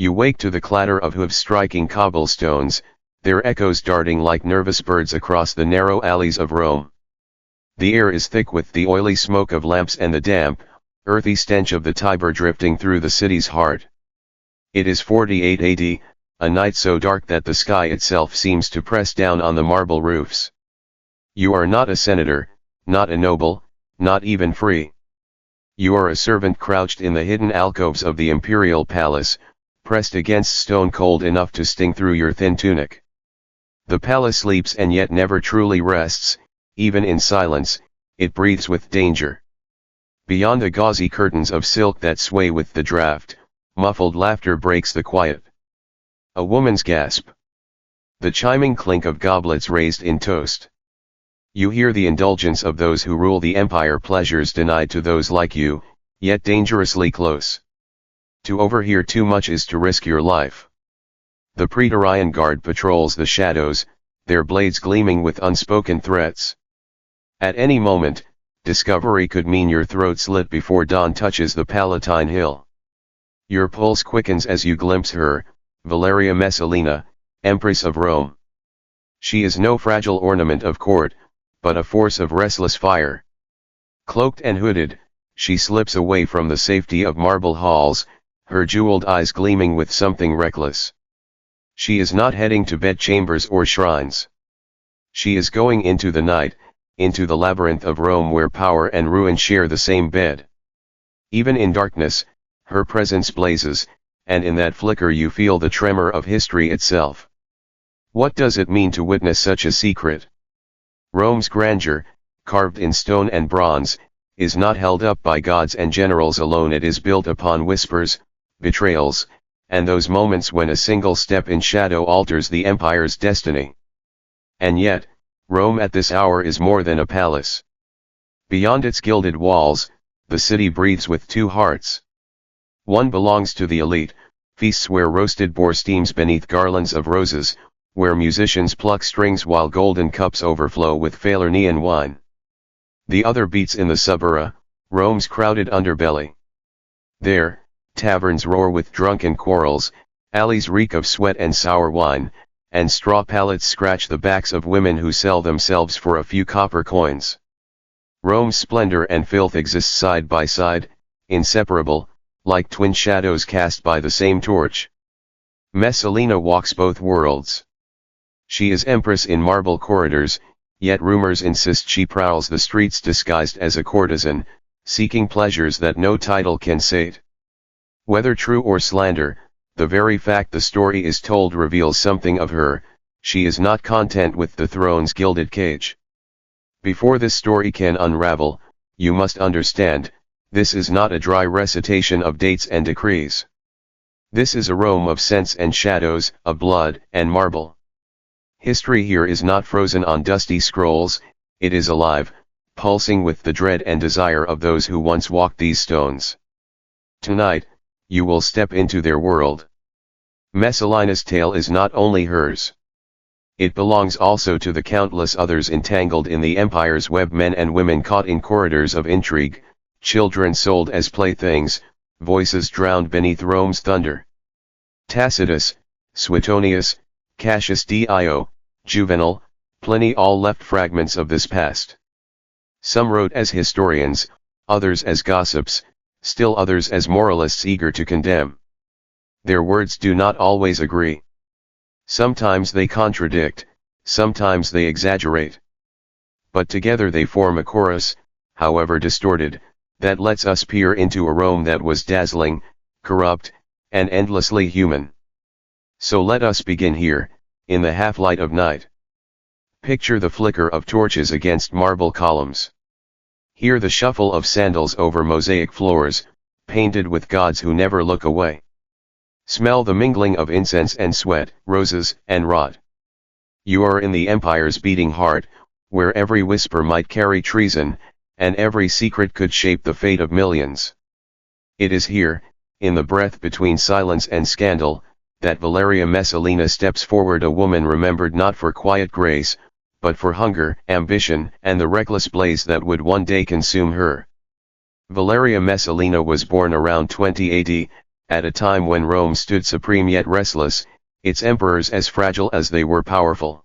You wake to the clatter of hooves striking cobblestones, their echoes darting like nervous birds across the narrow alleys of Rome. The air is thick with the oily smoke of lamps and the damp, earthy stench of the Tiber drifting through the city's heart. It is 48 AD, a night so dark that the sky itself seems to press down on the marble roofs. You are not a senator, not a noble, not even free. You are a servant crouched in the hidden alcoves of the imperial palace, pressed against stone cold enough to sting through your thin tunic. The palace sleeps and yet never truly rests, even in silence, it breathes with danger. Beyond the gauzy curtains of silk that sway with the draught, muffled laughter breaks the quiet. A woman's gasp. The chiming clink of goblets raised in toast. You hear the indulgence of those who rule the empire, pleasures denied to those like you, yet dangerously close. To overhear too much is to risk your life. The Praetorian Guard patrols the shadows, their blades gleaming with unspoken threats. At any moment, discovery could mean your throat slit before dawn touches the Palatine Hill. Your pulse quickens as you glimpse her, Valeria Messalina, Empress of Rome. She is no fragile ornament of court, but a force of restless fire. Cloaked and hooded, she slips away from the safety of marble halls, her jeweled eyes gleaming with something reckless. She is not heading to bedchambers or shrines. She is going into the night, into the labyrinth of Rome where power and ruin share the same bed. Even in darkness, her presence blazes, and in that flicker you feel the tremor of history itself. What does it mean to witness such a secret? Rome's grandeur, carved in stone and bronze, is not held up by gods and generals alone. It is built upon whispers, betrayals, and those moments when a single step in shadow alters the empire's destiny. And yet, Rome at this hour is more than a palace. Beyond its gilded walls, the city breathes with two hearts. One belongs to the elite, feasts where roasted boar steams beneath garlands of roses, where musicians pluck strings while golden cups overflow with Falernian wine. The other beats in the suburra, Rome's crowded underbelly. There, taverns roar with drunken quarrels, alleys reek of sweat and sour wine, and straw pallets scratch the backs of women who sell themselves for a few copper coins. Rome's splendor and filth exist side by side, inseparable, like twin shadows cast by the same torch. Messalina walks both worlds. She is empress in marble corridors, yet rumors insist she prowls the streets disguised as a courtesan, seeking pleasures that no title can sate. Whether true or slander, the very fact the story is told reveals something of her. She is not content with the throne's gilded cage. Before this story can unravel, you must understand, this is not a dry recitation of dates and decrees. This is a Rome of sense and shadows, of blood and marble. History here is not frozen on dusty scrolls, it is alive, pulsing with the dread and desire of those who once walked these stones. Tonight, you will step into their world. Messalina's tale is not only hers. It belongs also to the countless others entangled in the empire's web, men and women caught in corridors of intrigue, children sold as playthings, voices drowned beneath Rome's thunder. Tacitus, Suetonius, Cassius Dio, Juvenal, Pliny all left fragments of this past. Some wrote as historians, others as gossips, still others as moralists eager to condemn. Their words do not always agree. Sometimes they contradict, sometimes they exaggerate. But together they form a chorus, however distorted, that lets us peer into a Rome that was dazzling, corrupt, and endlessly human. So let us begin here, in the half-light of night. Picture the flicker of torches against marble columns. Hear the shuffle of sandals over mosaic floors, painted with gods who never look away. Smell the mingling of incense and sweat, roses and rot. You are in the empire's beating heart, where every whisper might carry treason, and every secret could shape the fate of millions. It is here, in the breath between silence and scandal, that Valeria Messalina steps forward, a woman remembered not for quiet grace, but for hunger, ambition, and the reckless blaze that would one day consume her. Valeria Messalina was born around 20 AD, at a time when Rome stood supreme yet restless, its emperors as fragile as they were powerful.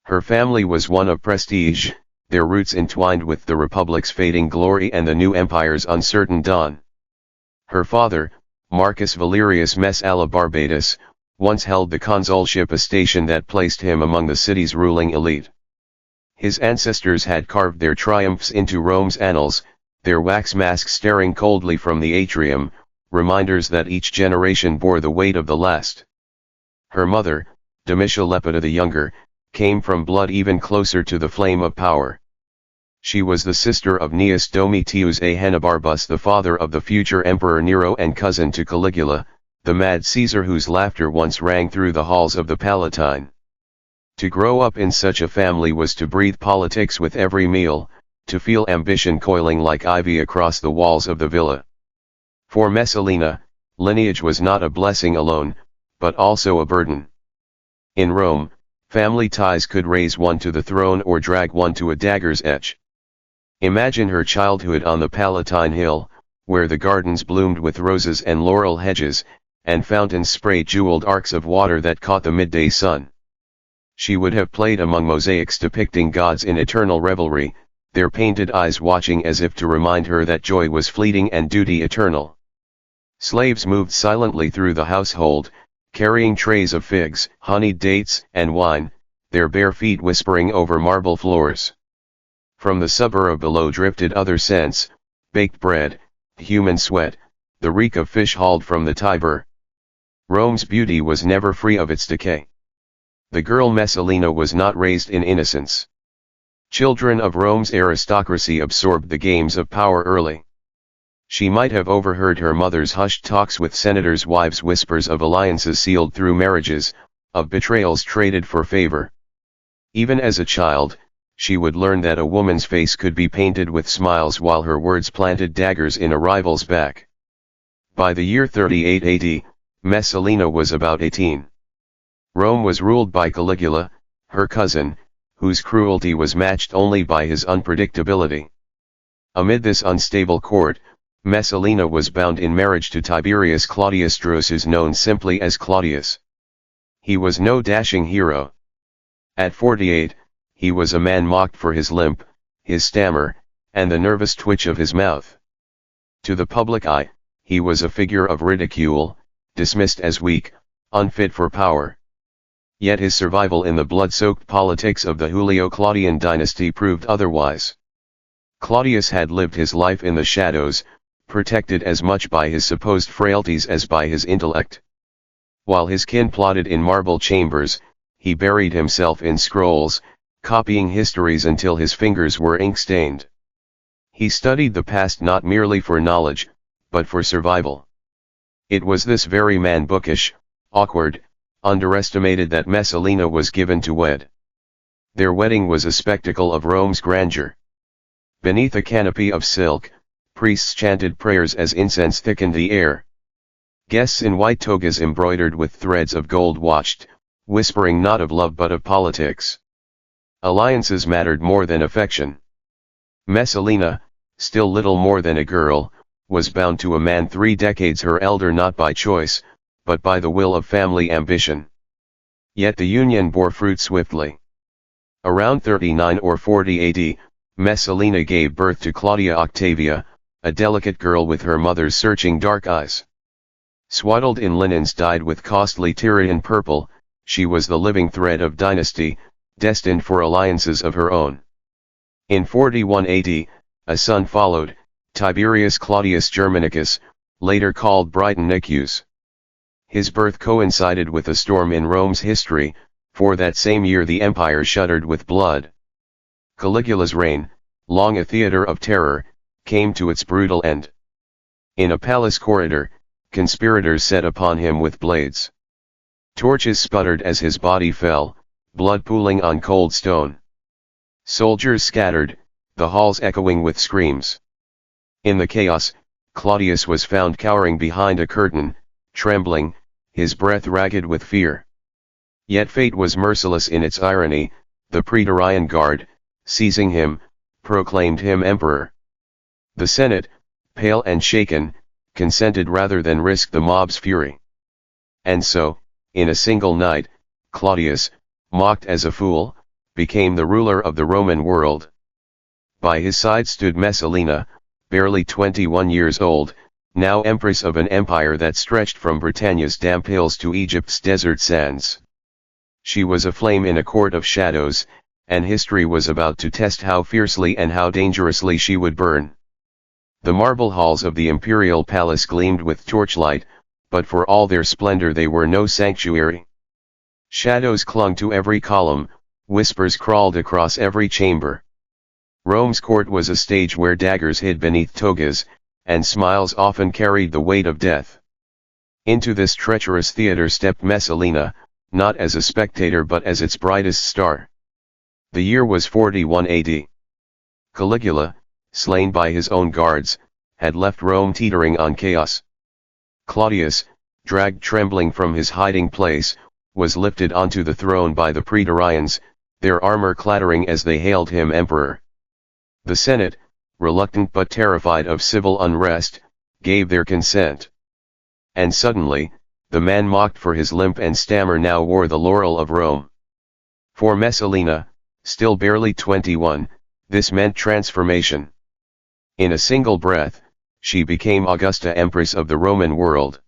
Her family was one of prestige, their roots entwined with the Republic's fading glory and the new empire's uncertain dawn. Her father, Marcus Valerius Messalina Barbatus, once held the consulship, a station that placed him among the city's ruling elite. His ancestors had carved their triumphs into Rome's annals, their wax masks staring coldly from the atrium, reminders that each generation bore the weight of the last. Her mother, Domitia Lepida the Younger, came from blood even closer to the flame of power. She was the sister of Gnaeus Domitius Ahenobarbus, the father of the future Emperor Nero, and cousin to Caligula, the mad Caesar whose laughter once rang through the halls of the Palatine. To grow up in such a family was to breathe politics with every meal, to feel ambition coiling like ivy across the walls of the villa. For Messalina, lineage was not a blessing alone, but also a burden. In Rome, family ties could raise one to the throne or drag one to a dagger's edge. Imagine her childhood on the Palatine Hill, where the gardens bloomed with roses and laurel hedges, and fountains sprayed jeweled arcs of water that caught the midday sun. She would have played among mosaics depicting gods in eternal revelry, their painted eyes watching as if to remind her that joy was fleeting and duty eternal. Slaves moved silently through the household, carrying trays of figs, honeyed dates, and wine, their bare feet whispering over marble floors. From the suburb below drifted other scents, baked bread, human sweat, the reek of fish hauled from the Tiber. Rome's beauty was never free of its decay. The girl Messalina was not raised in innocence. Children of Rome's aristocracy absorbed the games of power early. She might have overheard her mother's hushed talks with senators' wives, whispers of alliances sealed through marriages, of betrayals traded for favor. Even as a child, she would learn that a woman's face could be painted with smiles while her words planted daggers in a rival's back. By the year 38 AD, Messalina was about 18. Rome was ruled by Caligula, her cousin, whose cruelty was matched only by his unpredictability. Amid this unstable court, Messalina was bound in marriage to Tiberius Claudius Drusus, known simply as Claudius. He was no dashing hero. At 48, he was a man mocked for his limp, his stammer, and the nervous twitch of his mouth. To the public eye, he was a figure of ridicule, dismissed as weak, unfit for power. Yet his survival in the blood-soaked politics of the Julio-Claudian dynasty proved otherwise. Claudius had lived his life in the shadows, protected as much by his supposed frailties as by his intellect. While his kin plotted in marble chambers, he buried himself in scrolls, copying histories until his fingers were ink-stained. He studied the past not merely for knowledge, but for survival. It was this very man, bookish, awkward, underestimated, that Messalina was given to wed. Their wedding was a spectacle of Rome's grandeur. Beneath a canopy of silk, priests chanted prayers as incense thickened the air. Guests in white togas embroidered with threads of gold watched, whispering not of love but of politics. Alliances mattered more than affection. Messalina, still little more than a girl, was bound to a man 3 decades her elder, not by choice, but by the will of family ambition. Yet the union bore fruit swiftly. Around 39 or 40 AD, Messalina gave birth to Claudia Octavia, a delicate girl with her mother's searching dark eyes. Swaddled in linens dyed with costly Tyrian purple, she was the living thread of dynasty, destined for alliances of her own. In 41 AD, a son followed, Tiberius Claudius Germanicus, later called Britannicus. His birth coincided with a storm in Rome's history, for that same year the empire shuddered with blood. Caligula's reign, long a theater of terror, came to its brutal end. In a palace corridor, conspirators set upon him with blades. Torches sputtered as his body fell, blood pooling on cold stone. Soldiers scattered, the halls echoing with screams. In the chaos, Claudius was found cowering behind a curtain, trembling, his breath ragged with fear. Yet fate was merciless in its irony. The Praetorian Guard, seizing him, proclaimed him emperor. The Senate, pale and shaken, consented rather than risk the mob's fury. And so, in a single night, Claudius, mocked as a fool, became the ruler of the Roman world. By his side stood Messalina, barely 21 years old, now empress of an empire that stretched from Britannia's damp hills to Egypt's desert sands. She was a flame in a court of shadows, and history was about to test how fiercely and how dangerously she would burn. The marble halls of the imperial palace gleamed with torchlight, but for all their splendor they were no sanctuary. Shadows clung to every column, whispers crawled across every chamber. Rome's court was a stage where daggers hid beneath togas, and smiles often carried the weight of death. Into this treacherous theater stepped Messalina, not as a spectator but as its brightest star. The year was 41 AD. Caligula, slain by his own guards, had left Rome teetering on chaos. Claudius, dragged trembling from his hiding place, was lifted onto the throne by the praetorians, their armor clattering as they hailed him emperor. The Senate, reluctant but terrified of civil unrest, gave their consent. And suddenly, the man mocked for his limp and stammer now wore the laurel of Rome. For Messalina, still barely 21, this meant transformation. In a single breath, she became Augusta Empress of the Roman world.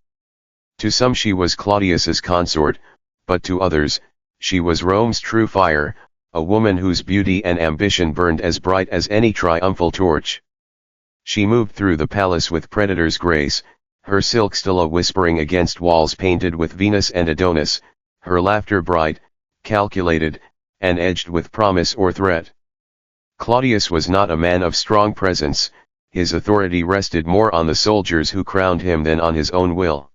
To some she was Claudius's consort, but to others, she was Rome's true fire, a woman whose beauty and ambition burned as bright as any triumphal torch. She moved through the palace with predator's grace, her silk stella whispering against walls painted with Venus and Adonis, her laughter bright, calculated, and edged with promise or threat. Claudius was not a man of strong presence, his authority rested more on the soldiers who crowned him than on his own will.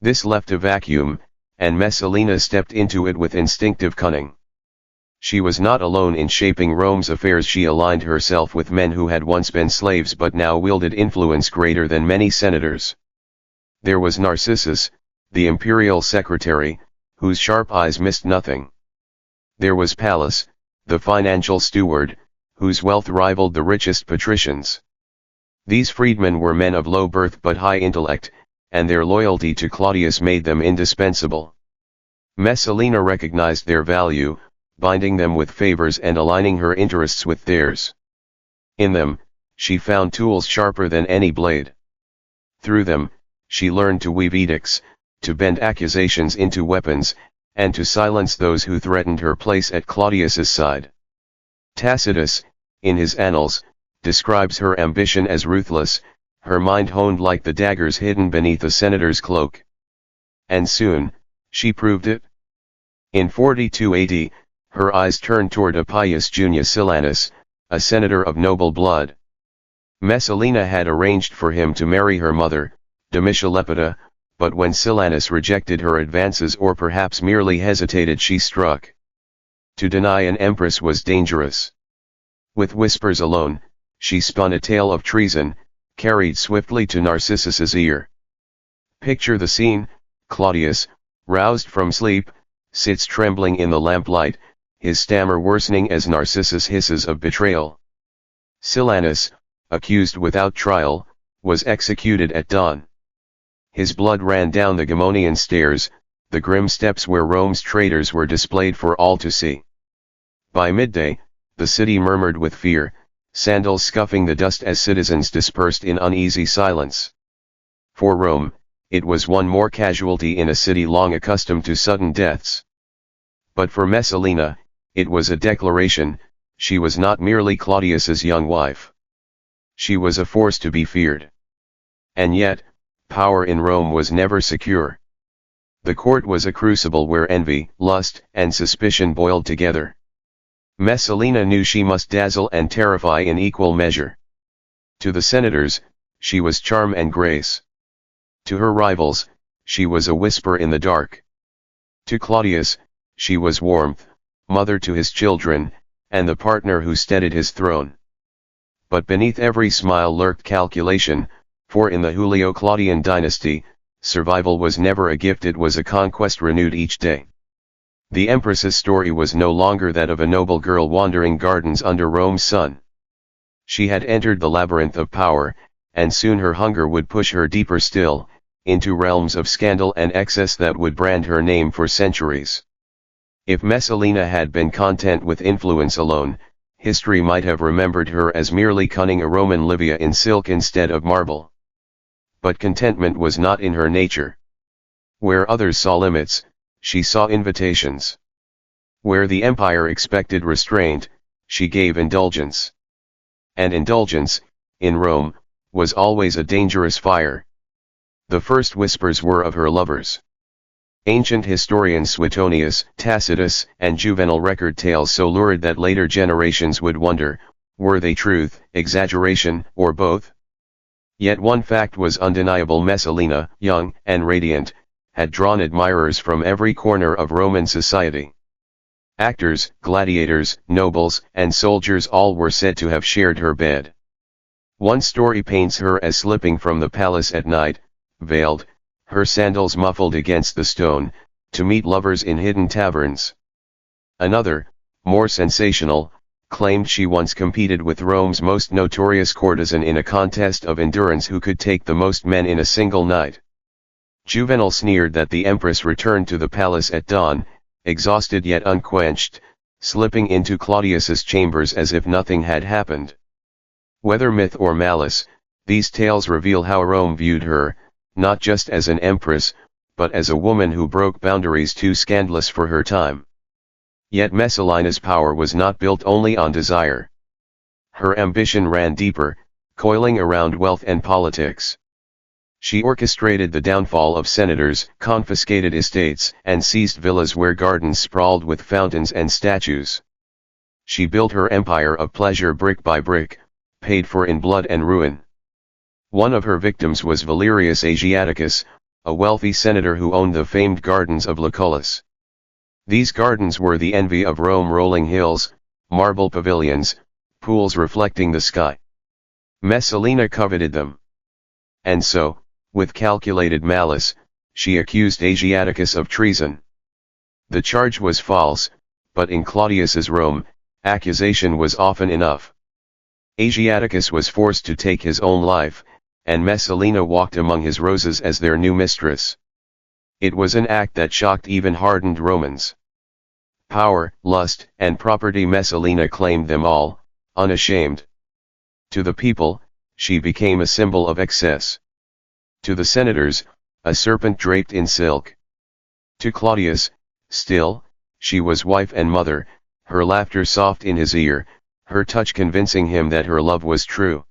This left a vacuum, and Messalina stepped into it with instinctive cunning. She was not alone in shaping Rome's affairs. She aligned herself with men who had once been slaves but now wielded influence greater than many senators. There was Narcissus, the imperial secretary, whose sharp eyes missed nothing. There was Pallas, the financial steward, whose wealth rivaled the richest patricians. These freedmen were men of low birth but high intellect, and their loyalty to Claudius made them indispensable. Messalina recognized their value, binding them with favors and aligning her interests with theirs. In them, she found tools sharper than any blade. Through them, she learned to weave edicts, to bend accusations into weapons, and to silence those who threatened her place at Claudius's side. Tacitus, in his Annals, describes her ambition as ruthless, her mind honed like the daggers hidden beneath a senator's cloak. And soon, she proved it. In 42 AD, her eyes turned toward Appius Junius Silanus, a senator of noble blood. Messalina had arranged for him to marry her mother, Domitia Lepida, but when Silanus rejected her advances or perhaps merely hesitated, she struck. To deny an empress was dangerous. With whispers alone, she spun a tale of treason, carried swiftly to Narcissus's ear. Picture the scene: Claudius, roused from sleep, sits trembling in the lamplight, his stammer worsening as Narcissus hisses of betrayal. Silanus, accused without trial, was executed at dawn. His blood ran down the Gemonian stairs, the grim steps where Rome's traitors were displayed for all to see. By midday, the city murmured with fear, sandals scuffing the dust as citizens dispersed in uneasy silence. For Rome, it was one more casualty in a city long accustomed to sudden deaths. But for Messalina, it was a declaration: she was not merely Claudius's young wife. She was a force to be feared. And yet, power in Rome was never secure. The court was a crucible where envy, lust, and suspicion boiled together. Messalina knew she must dazzle and terrify in equal measure. To the senators, she was charm and grace. To her rivals, she was a whisper in the dark. To Claudius, she was warmth, mother to his children, and the partner who steadied his throne. But beneath every smile lurked calculation, for in the Julio-Claudian dynasty, survival was never a gift, it was a conquest renewed each day. The empress's story was no longer that of a noble girl wandering gardens under Rome's sun. She had entered the labyrinth of power, and soon her hunger would push her deeper still, into realms of scandal and excess that would brand her name for centuries. If Messalina had been content with influence alone, history might have remembered her as merely cunning a Roman Livia in silk instead of marble. But contentment was not in her nature. Where others saw limits, she saw invitations. Where the empire expected restraint, she gave indulgence. And indulgence, in Rome, was always a dangerous fire. The first whispers were of her lovers. Ancient historians Suetonius, Tacitus, and Juvenal record tales so lurid that later generations would wonder, were they truth, exaggeration, or both? Yet one fact was undeniable: Messalina, young and radiant, had drawn admirers from every corner of Roman society. Actors, gladiators, nobles, and soldiers all were said to have shared her bed. One story paints her as slipping from the palace at night, veiled, her sandals muffled against the stone, to meet lovers in hidden taverns. Another, more sensational, claimed she once competed with Rome's most notorious courtesan in a contest of endurance who could take the most men in a single night. Juvenal sneered that the empress returned to the palace at dawn, exhausted yet unquenched, slipping into Claudius's chambers as if nothing had happened. Whether myth or malice, these tales reveal how Rome viewed her, not just as an empress, but as a woman who broke boundaries too scandalous for her time. Yet Messalina's power was not built only on desire. Her ambition ran deeper, coiling around wealth and politics. She orchestrated the downfall of senators, confiscated estates, and seized villas where gardens sprawled with fountains and statues. She built her empire of pleasure brick by brick, paid for in blood and ruin. One of her victims was Valerius Asiaticus, a wealthy senator who owned the famed gardens of Lucullus. These gardens were the envy of Rome: rolling hills, marble pavilions, pools reflecting the sky. Messalina coveted them. And so, with calculated malice, she accused Asiaticus of treason. The charge was false, but in Claudius's Rome, accusation was often enough. Asiaticus was forced to take his own life, and Messalina walked among his roses as their new mistress. It was an act that shocked even hardened Romans. Power, lust, and property: Messalina claimed them all, unashamed. To the people, she became a symbol of excess. To the senators, a serpent draped in silk. To Claudius, still, she was wife and mother, her laughter soft in his ear, her touch convincing him that her love was true.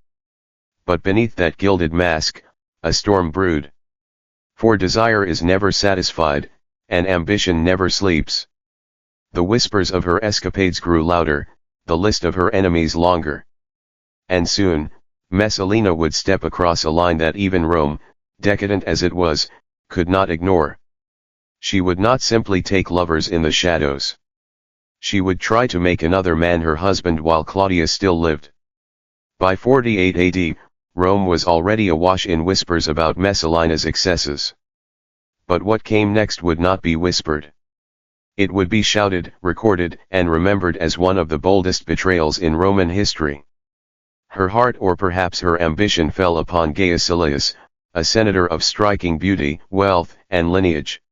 But beneath that gilded mask, a storm brewed. For desire is never satisfied, and ambition never sleeps. The whispers of her escapades grew louder, the list of her enemies longer. And soon, Messalina would step across a line that even Rome, decadent as it was, could not ignore. She would not simply take lovers in the shadows. She would try to make another man her husband while Claudius still lived. By 48 AD, Rome was already awash in whispers about Messalina's excesses. But what came next would not be whispered. It would be shouted, recorded, and remembered as one of the boldest betrayals in Roman history. Her heart, or perhaps her ambition, fell upon Gaius Silius, a senator of striking beauty, wealth, and lineage.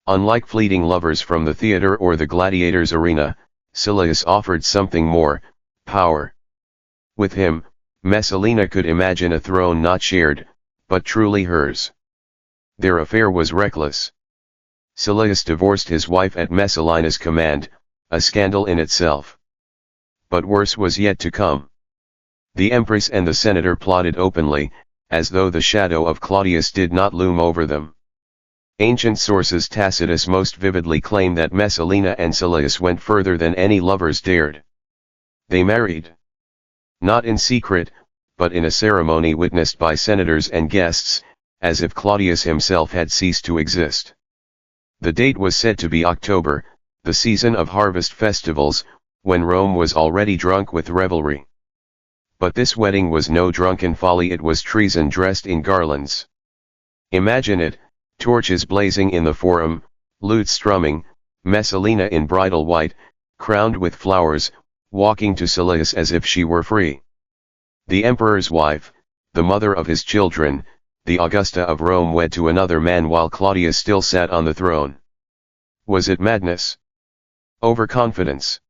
Unlike fleeting lovers from the theater or the gladiator's arena, Silius offered something more: power. With him, Messalina could imagine a throne not shared, but truly hers. Their affair was reckless. Silius divorced his wife at Messalina's command, a scandal in itself. But worse was yet to come. The empress and the senator plotted openly, as though the shadow of Claudius did not loom over them. Ancient sources, Tacitus most vividly, claim that Messalina and Silius went further than any lovers dared. They married. Not in secret, but in a ceremony witnessed by senators and guests, as if Claudius himself had ceased to exist. The date was said to be October, the season of harvest festivals, when Rome was already drunk with revelry. But this wedding was no drunken folly, it was treason dressed in garlands. Imagine it: torches blazing in the forum, lutes strumming, Messalina in bridal white, crowned with flowers, walking to Silius as if she were free. The emperor's wife, the mother of his children, the Augusta of Rome wed to another man while Claudius still sat on the throne. Was it madness? Overconfidence?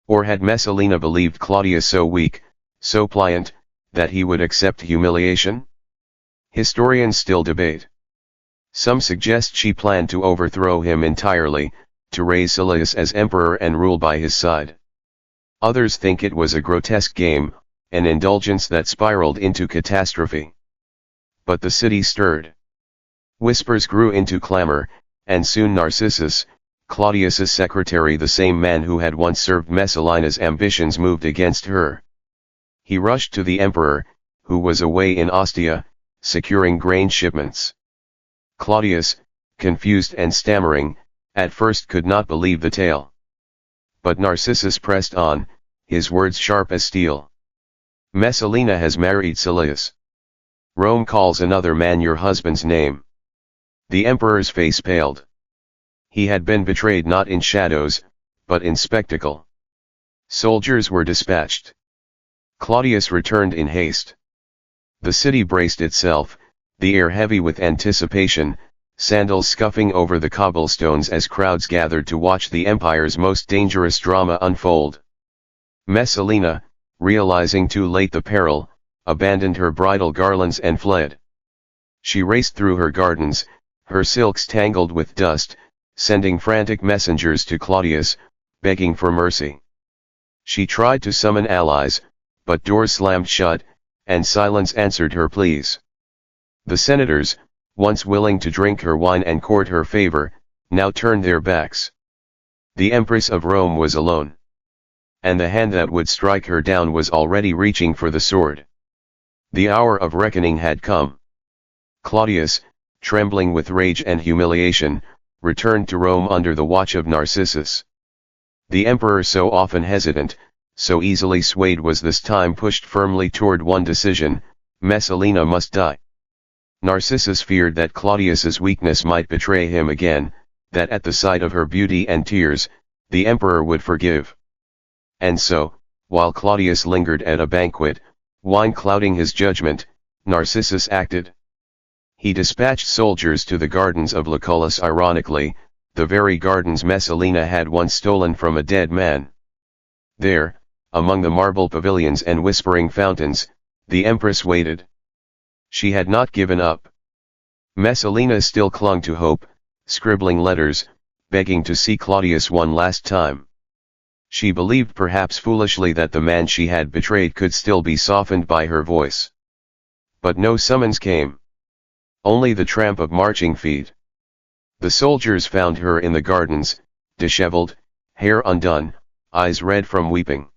Or had Messalina believed Claudius so weak, so pliant, that he would accept humiliation? Historians still debate. Some suggest she planned to overthrow him entirely, to raise Silius as emperor and rule by his side. Others think it was a grotesque game, an indulgence that spiraled into catastrophe. But the city stirred. Whispers grew into clamor, and soon Narcissus, Claudius's secretary, the same man who had once served Messalina's ambitions, moved against her. He rushed to the emperor, who was away in Ostia, securing grain shipments. Claudius, confused and stammering, at first could not believe the tale. But Narcissus pressed on, his words sharp as steel. Messalina has married Silius. Rome calls another man your husband's name. The emperor's face paled. He had been betrayed not in shadows, but in spectacle. Soldiers were dispatched. Claudius returned in haste. The city braced itself, the air heavy with anticipation, sandals scuffing over the cobblestones as crowds gathered to watch the empire's most dangerous drama unfold. Messalina, realizing too late the peril, abandoned her bridal garlands and fled. She raced through her gardens, her silks tangled with dust, sending frantic messengers to Claudius, begging for mercy. She tried to summon allies, but doors slammed shut, and silence answered her pleas. The senators, once willing to drink her wine and court her favor, now turned their backs. The empress of Rome was alone. And the hand that would strike her down was already reaching for the sword. The hour of reckoning had come. Claudius, trembling with rage and humiliation, returned to Rome under the watch of Narcissus. The emperor, so often hesitant, so easily swayed, was this time pushed firmly toward one decision: Messalina must die. Narcissus feared that Claudius's weakness might betray him again, that at the sight of her beauty and tears, the emperor would forgive. And so, while Claudius lingered at a banquet, wine clouding his judgment, Narcissus acted. He dispatched soldiers to the gardens of Lucullus, ironically, the very gardens Messalina had once stolen from a dead man. There, among the marble pavilions and whispering fountains, the empress waited. She had not given up. Messalina still clung to hope, scribbling letters, begging to see Claudius one last time. She believed, perhaps foolishly, that the man she had betrayed could still be softened by her voice. But no summons came. Only the tramp of marching feet. The soldiers found her in the gardens, disheveled, hair undone, eyes red from weeping.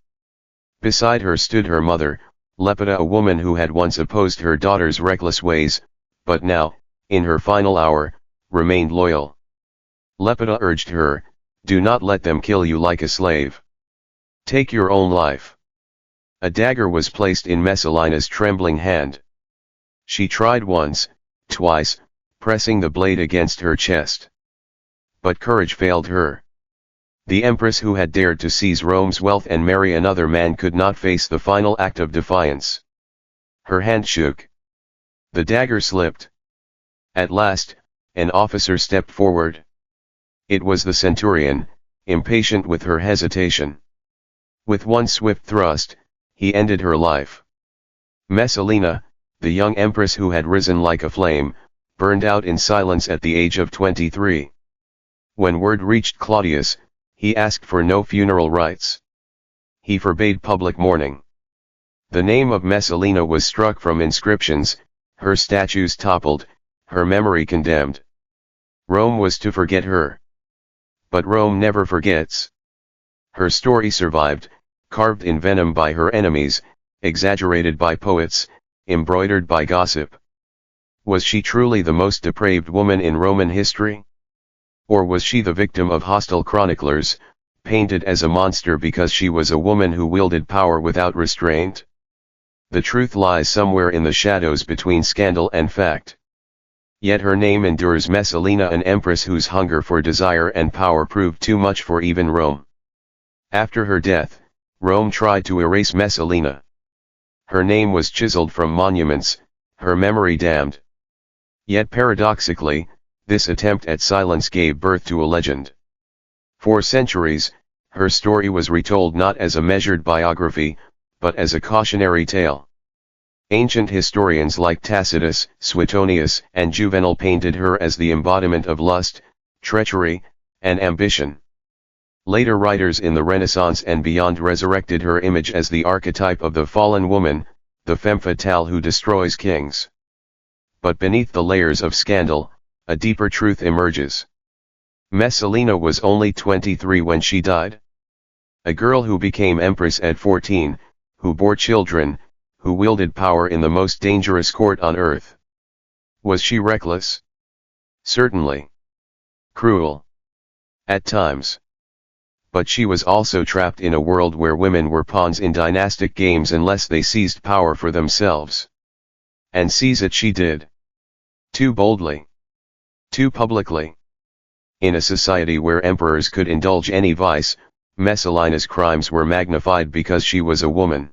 Beside her stood her mother, Lepida, a woman who had once opposed her daughter's reckless ways, but now, in her final hour, remained loyal. Lepida urged her, "Do not let them kill you like a slave. Take your own life." A dagger was placed in Messalina's trembling hand. She tried once, twice, pressing the blade against her chest. But courage failed her. The empress, who had dared to seize Rome's wealth and marry another man, could not face the final act of defiance. Her hand shook. The dagger slipped. At last, an officer stepped forward. It was the centurion, impatient with her hesitation. With one swift thrust, he ended her life. Messalina, the young empress who had risen like a flame, burned out in silence at the age of 23. When word reached Claudius, he asked for no funeral rites. He forbade public mourning. The name of Messalina was struck from inscriptions, her statues toppled, her memory condemned. Rome was to forget her. But Rome never forgets. Her story survived, carved in venom by her enemies, exaggerated by poets, embroidered by gossip. Was she truly the most depraved woman in Roman history? Or was she the victim of hostile chroniclers, painted as a monster because she was a woman who wielded power without restraint? The truth lies somewhere in the shadows between scandal and fact. Yet her name endures: Messalina, an empress whose hunger for desire and power proved too much for even Rome. After her death, Rome tried to erase Messalina. her name was chiseled from monuments, her memory damned. Yet paradoxically, this attempt at silence gave birth to a legend. For centuries, her story was retold not as a measured biography, but as a cautionary tale. Ancient historians like Tacitus, Suetonius, and Juvenal painted her as the embodiment of lust, treachery, and ambition. Later writers in the Renaissance and beyond resurrected her image as the archetype of the fallen woman, the femme fatale who destroys kings. But beneath the layers of scandal, a deeper truth emerges. Messalina was only 23 when she died. A girl who became empress at 14, who bore children, who wielded power in the most dangerous court on earth. Was she reckless? Certainly. Cruel? At times. But she was also trapped in a world where women were pawns in dynastic games unless they seized power for themselves. And seize it she did. Too boldly. Too publicly. In a society where emperors could indulge any vice, Messalina's crimes were magnified because she was a woman.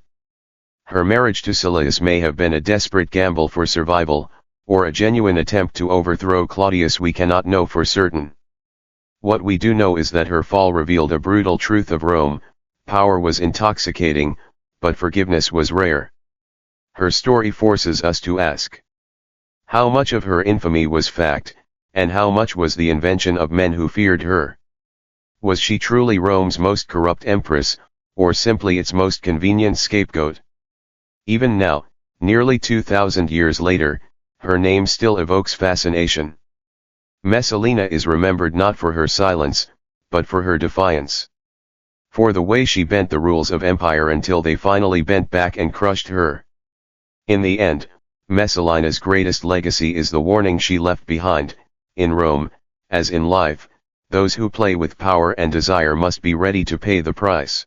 Her marriage to Claudius may have been a desperate gamble for survival, or a genuine attempt to overthrow Claudius. We cannot know for certain. What we do know is that her fall revealed a brutal truth of Rome: power was intoxicating, but forgiveness was rare. Her story forces us to ask: how much of her infamy was fact, and how much was the invention of men who feared her? Was she truly Rome's most corrupt empress, or simply its most convenient scapegoat? Even now, nearly 2,000 years later, her name still evokes fascination. Messalina is remembered not for her silence, but for her defiance. For the way she bent the rules of empire until they finally bent back and crushed her. In the end, Messalina's greatest legacy is the warning she left behind: in Rome, as in life, those who play with power and desire must be ready to pay the price.